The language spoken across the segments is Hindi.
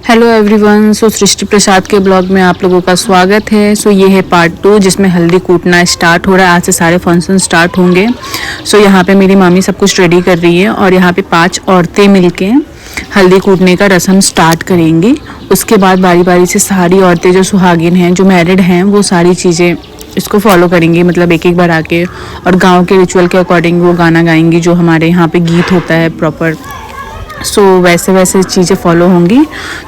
Hello everyone. सृष्टि प्रसाद के ब्लॉग में आप लोगों का स्वागत है। ये है पार्ट 2 जिसमें हल्दी कूटना स्टार्ट हो रहा है। आज से सारे फंक्शन स्टार्ट होंगे। यहाँ पे मेरी मामी सब कुछ रेडी कर रही है और यहाँ पे 5 औरतें मिलके हल्दी कूटने का रस्म स्टार्ट करेंगी। उसके बाद बारी बारी से सारी औरतें जो सुहागिन हैं, जो मैरिड हैं, वो सारी चीज़ें इसको फॉलो करेंगी, मतलब एक एक बार आके, और गाँव के रिचुअल के अकॉर्डिंग वो गाना गाएंगी जो हमारे यहाँ पे गीत होता है प्रॉपर। वैसे वैसे चीज़ें फॉलो होंगी।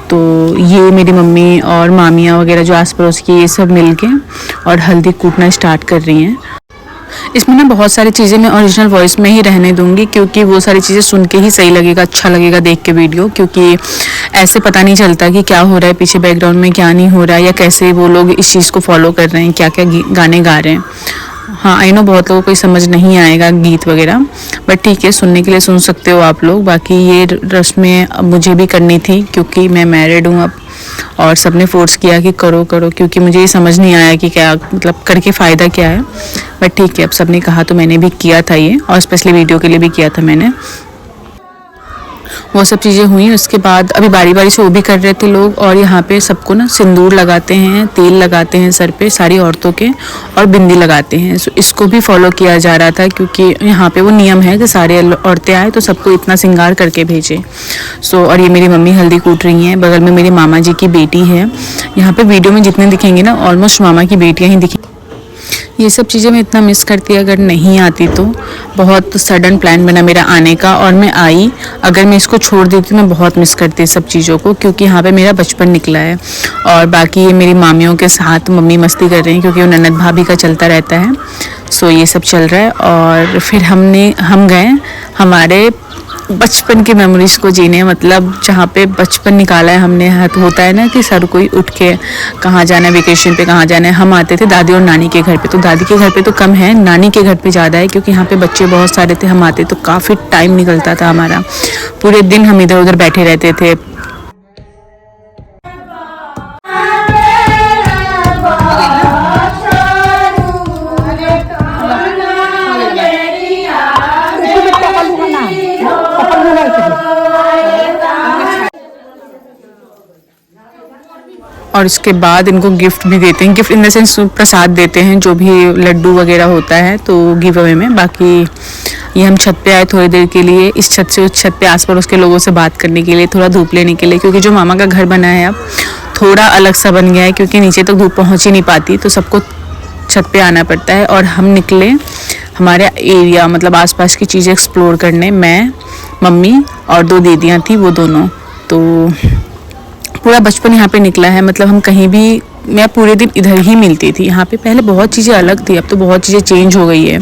तो ये मेरी मम्मी और मामियाँ वगैरह जो आस पड़ोस की, ये सब मिलके और हल्दी कूटना स्टार्ट कर रही हैं। इसमें ना बहुत सारी चीज़ें मैं ओरिजिनल वॉइस में ही रहने दूंगी, क्योंकि वो सारी चीज़ें सुन के ही सही लगेगा, अच्छा लगेगा देख के वीडियो, क्योंकि ऐसे पता नहीं चलता कि क्या हो रहा है पीछे बैकग्राउंड में, क्या नहीं हो रहा है, या कैसे वो लोग इस चीज़ को फॉलो कर रहे हैं, क्या क्या गाने गा रहे हैं। हाँ, आई नो बहुत लोगों को समझ नहीं आएगा गीत वगैरह, बट ठीक है, सुनने के लिए सुन सकते हो आप लोग। बाकी ये रस्में मुझे भी करनी थी क्योंकि मैं मैरिड हूँ अब, और सबने फोर्स किया कि करो करो, क्योंकि मुझे ये समझ नहीं आया कि क्या मतलब करके फ़ायदा क्या है। बट ठीक है, अब सबने कहा तो मैंने भी किया था ये, और स्पेशली वीडियो के लिए भी किया था मैंने। वो सब चीज़ें हुई। उसके बाद अभी बारी बारी से वो भी कर रहे थे लोग, और यहाँ पे सबको ना सिंदूर लगाते हैं, तेल लगाते हैं सर पे सारी औरतों के, और बिंदी लगाते हैं। इसको भी फॉलो किया जा रहा था, क्योंकि यहाँ पे वो नियम है कि सारे औरतें आए तो सबको इतना श्रृंगार करके भेजे। और ये मेरी मम्मी हल्दी कूट रही हैं। बगल में मेरे मामा जी की बेटी है। यहाँ पे वीडियो में जितने दिखेंगे ना, ऑलमोस्ट मामा की बेटियाँ ही दिखेंगी। ये सब चीज़ें मैं इतना मिस करती अगर नहीं आती तो। बहुत सडन प्लान बना मेरा आने का, और मैं आई। अगर मैं इसको छोड़ देती तो मैं बहुत मिस करती सब चीज़ों को, क्योंकि यहाँ पे मेरा बचपन निकला है। और बाकी ये मेरी मामियों के साथ मम्मी मस्ती कर रही हैं, क्योंकि वो ननद भाभी का चलता रहता है। ये सब चल रहा है। और फिर हम गए हमारे बचपन की मेमोरीज को जीने, मतलब जहाँ पे बचपन निकाला है हमने। होता है ना कि सर कोई उठ के कहाँ जाना है, वेकेशन पे कहाँ जाना है। हम आते थे दादी और नानी के घर पे, तो दादी के घर पे तो कम है, नानी के घर पे ज़्यादा है, क्योंकि यहाँ पे बच्चे बहुत सारे थे। हम आते तो काफ़ी टाइम निकलता था हमारा, पूरे दिन हम इधर उधर बैठे रहते थे। और इसके बाद इनको गिफ्ट भी देते हैं, गिफ्ट इन द सेंस प्रसाद देते हैं, जो भी लड्डू वगैरह होता है तो गिव अवे में। बाकी ये हम छत पे आए थोड़ी देर के लिए, इस छत से उस छत पे आस पड़ोस के लोगों से बात करने के लिए, थोड़ा धूप लेने के लिए, क्योंकि जो मामा का घर बना है अब थोड़ा अलग सा बन गया है, क्योंकि नीचे तक धूप पहुँच ही नहीं पाती, तो सबको छत पे आना पड़ता है। और हम निकले हमारे एरिया, मतलब आसपास की चीज़ें एक्सप्लोर करने, मैं, मम्मी और 2 दीदियाँ थी, वो दोनों। तो पूरा बचपन यहाँ पे निकला है, मतलब हम कहीं भी, मैं पूरे दिन इधर ही मिलती थी। यहाँ पे पहले बहुत चीज़ें अलग थी, अब तो बहुत चीज़ें चेंज हो गई है।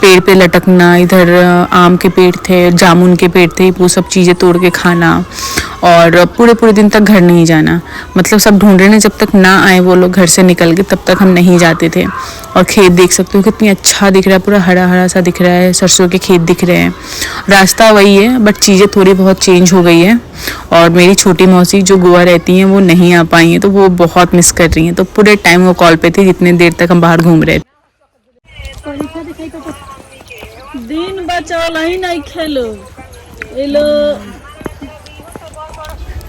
पेड़ पे लटकना, इधर आम के पेड़ थे, जामुन के पेड़ थे, वो सब चीज़ें तोड़ के खाना, और पूरे पूरे दिन तक घर नहीं जाना। मतलब सब ढूंढ रहे हैं, जब तक ना आए वो लोग घर से निकल के, तब तक हम नहीं जाते थे। और खेत देख सकते हो कितनी अच्छा दिख रहा है, पूरा हरा हरा सा दिख रहा है, सरसों के खेत दिख रहे हैं। रास्ता वही है, बट चीज़ें थोड़ी बहुत चेंज हो गई है। और मेरी छोटी मौसी जो गोवा रहती हैं, वो नहीं आ पाई हैं, तो वो बहुत मिस कर रही हैं। तो पूरे टाइम वो कॉल पे थी, जितने देर तक हम बाहर घूम रहे थे। दिन बचल ही नहीं खेलो एलो।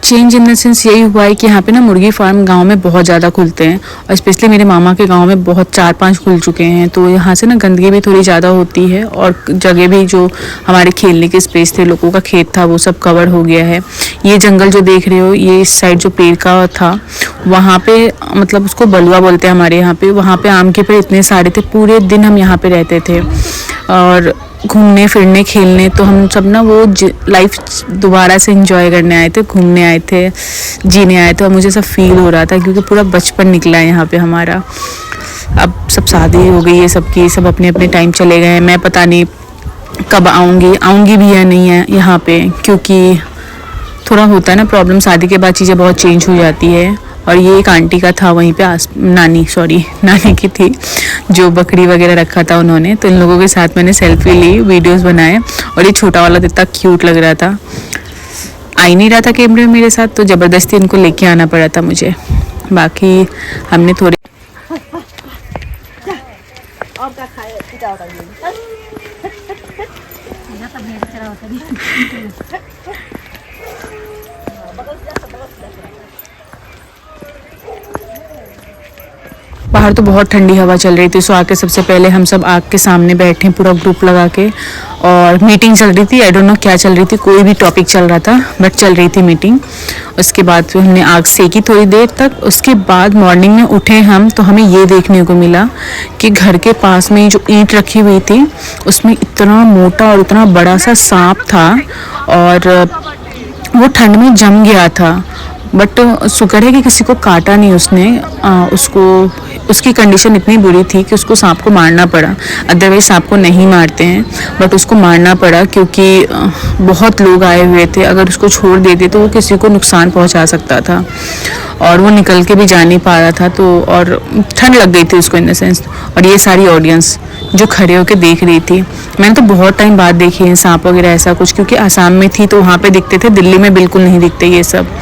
चेंज इन द सेंस यही हुआ है कि यहाँ पे ना मुर्गी फार्म गांव में बहुत ज़्यादा खुलते हैं, और स्पेशली मेरे मामा के गांव में बहुत 4-5 खुल चुके हैं। तो यहाँ से ना गंदगी भी थोड़ी ज़्यादा होती है, और जगह भी, जो हमारे खेलने के स्पेस थे, लोगों का खेत था, वो सब कवर हो गया है। ये जंगल जो देख रहे हो, ये इस साइड जो पेड़ का था, वहाँ पे, मतलब उसको बलुआ बोलते हैं हमारे यहाँ पे, वहाँ पे आम के पेड़ इतने सारे थे, पूरे दिन हम यहाँ पे रहते थे। और घूमने फिरने खेलने, तो हम सब ना वो लाइफ दोबारा से एंजॉय करने आए थे, घूमने आए थे, जीने आए थे। और मुझे सब फील हो रहा था, क्योंकि पूरा बचपन निकला है यहाँ पे हमारा। अब सब शादी हो गई है सबकी, सब अपने अपने टाइम चले गए हैं। मैं पता नहीं कब आऊँगी भी या नहीं है यहाँ पे, क्योंकि थोड़ा होता है ना प्रॉब्लम, शादी के बाद चीज़ें बहुत चेंज हो जाती है। और ये एक आंटी का था वहीं पे, नानी की थी, जो बकरी वगैरह रखा था उन्होंने। तो इन लोगों के साथ मैंने सेल्फी ली, वीडियोस बनाए, और ये छोटा वाला इतना क्यूट लग रहा था। आ ही नहीं रहा था कैमरे में मेरे साथ, तो ज़बरदस्ती इनको लेके आना पड़ा था मुझे। बाकी हमने थोड़े बाहर तो बहुत ठंडी हवा चल रही थी। सो आके सबसे पहले हम सब आग के सामने बैठे पूरा ग्रुप लगा के, और मीटिंग चल रही थी। आई डोंट नो क्या चल रही थी, कोई भी टॉपिक चल रहा था बट चल रही थी मीटिंग। उसके बाद फिर हमने आग सेकी थोड़ी देर तक। उसके बाद मॉर्निंग में उठे हम तो हमें ये देखने को मिला कि घर के पास में जो ईंट रखी हुई थी उसमें इतना मोटा और इतना बड़ा सा सांप था, और वो ठंड में जम गया था। बट शुक्र है कि किसी को काटा नहीं उसने। उसको उसकी कंडीशन इतनी बुरी थी कि उसको सांप को मारना पड़ा। अदरवाइज सांप को नहीं मारते हैं, बट उसको मारना पड़ा क्योंकि बहुत लोग आए हुए थे। अगर उसको छोड़ देते तो वो किसी को नुकसान पहुंचा सकता था, और वो निकल के भी जा नहीं पा रहा था। तो और ठंड लग गई थी उसको इन द सेंस। और ये सारी ऑडियंस जो खड़े होकर देख रही थी, मैंने तो बहुत टाइम बाद देखी है सांप वगैरह ऐसा कुछ, क्योंकि आसाम में थी तो वहाँ पे दिखते थे, दिल्ली में बिल्कुल नहीं दिखते ये सब।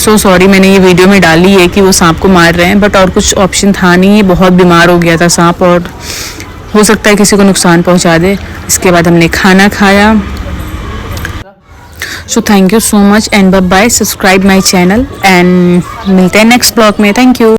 सो सॉरी मैंने ये वीडियो में डाली है कि वो सांप को मार रहे हैं, बट और कुछ ऑप्शन था नहीं। ये बहुत बीमार हो गया था सांप, और हो सकता है किसी को नुकसान पहुँचा दे। इसके बाद हमने खाना खाया। So thank you so much and bye bye. Subscribe my channel and मिलते हैं नेक्स्ट ब्लॉग में। Thank you.